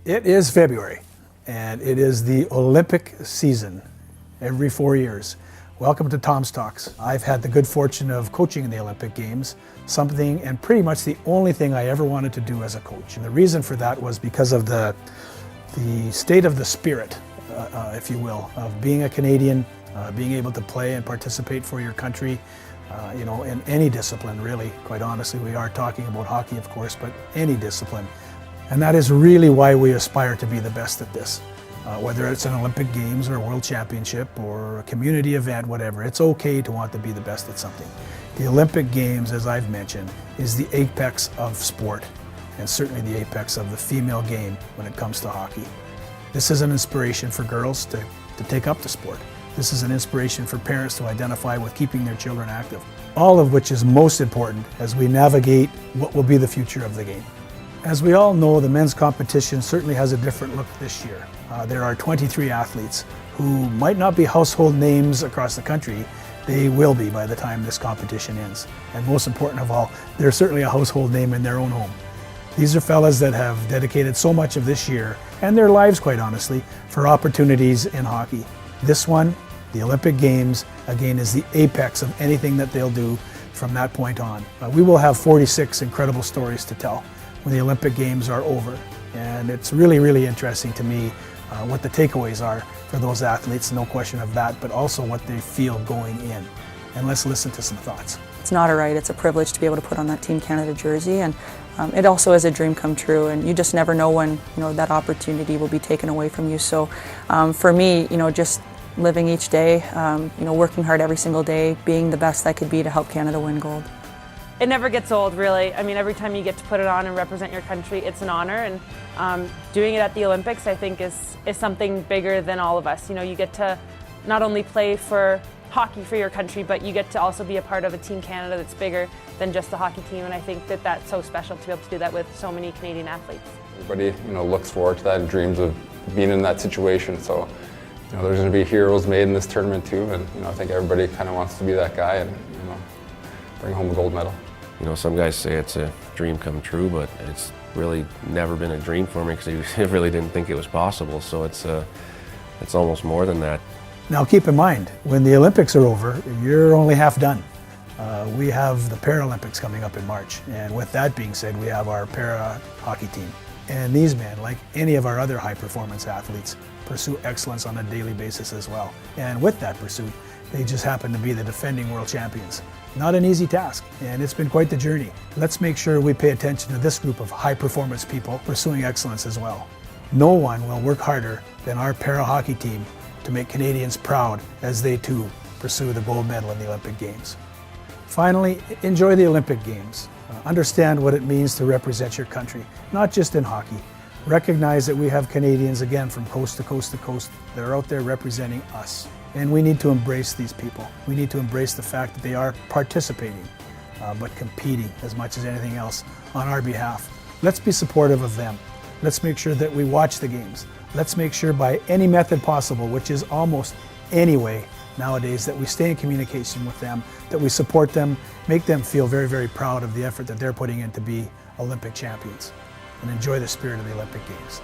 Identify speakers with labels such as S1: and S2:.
S1: It is February, and it is the Olympic season every 4 years. Welcome to Tom's Talks. I've had the good fortune of coaching in the Olympic Games, something and pretty much the only thing I ever wanted to do as a coach. And the reason for that was because of the state of the spirit, if you will, of being a Canadian, being able to play and participate for your country, in any discipline, really. Quite honestly, we are talking about hockey, of course, but any discipline. And that is really why we aspire to be the best at this. Whether it's an Olympic Games or a World Championship or a community event, whatever, it's okay to want to be the best at something. The Olympic Games, as I've mentioned, is the apex of sport, and certainly the apex of the female game when it comes to hockey. This is an inspiration for girls to take up the sport. This is an inspiration for parents to identify with keeping their children active. All of which is most important as we navigate what will be the future of the game. As we all know, the men's competition certainly has a different look this year. There are 23 athletes who might not be household names across the country. They will be by the time this competition ends. And most important of all, they're certainly a household name in their own home. These are fellas that have dedicated so much of this year, and their lives quite honestly, for opportunities in hockey. This one, the Olympic Games, again is the apex of anything that they'll do from that point on. We will have 46 incredible stories to tell when the Olympic Games are over. And it's really, really interesting to me what the takeaways are for those athletes, no question of that, but also what they feel going in. And let's listen to some thoughts.
S2: It's not a right, it's a privilege to be able to put on that Team Canada jersey, and it also is a dream come true, and you just never know when that opportunity will be taken away from you. So for me, just living each day, working hard every single day, being the best I could be to help Canada win gold.
S3: It never gets old, really. I mean, every time you get to put it on and represent your country, it's an honor. And doing it at the Olympics, I think, is something bigger than all of us. You get to not only play for hockey for your country, but you get to also be a part of a Team Canada that's bigger than just the hockey team. And I think that that's so special to be able to do that with so many Canadian athletes.
S4: Everybody, looks forward to that and dreams of being in that situation. So, there's going to be heroes made in this tournament too. And I think everybody kind of wants to be that guy and bring home a gold medal.
S5: Some guys say it's a dream come true, but it's really never been a dream for me because I really didn't think it was possible. So it's almost more than that.
S1: Now keep in mind, when the Olympics are over, you're only half done. We have the Paralympics coming up in March. And with that being said, we have our para hockey team. And these men, like any of our other high performance athletes, pursue excellence on a daily basis as well. And with that pursuit, they just happen to be the defending world champions. Not an easy task, and it's been quite the journey. Let's make sure we pay attention to this group of high-performance people pursuing excellence as well. No one will work harder than our para-hockey team to make Canadians proud as they too pursue the gold medal in the Olympic Games. Finally, enjoy the Olympic Games. Understand what it means to represent your country, not just in hockey. Recognize that we have Canadians, again, from coast to coast to coast that are out there representing us. And we need to embrace these people. We need to embrace the fact that they are participating, but competing as much as anything else on our behalf. Let's be supportive of them. Let's make sure that we watch the games. Let's make sure by any method possible, which is almost any way nowadays, that we stay in communication with them, that we support them, make them feel very, very proud of the effort that they're putting in to be Olympic champions, and enjoy the spirit of the Olympic Games.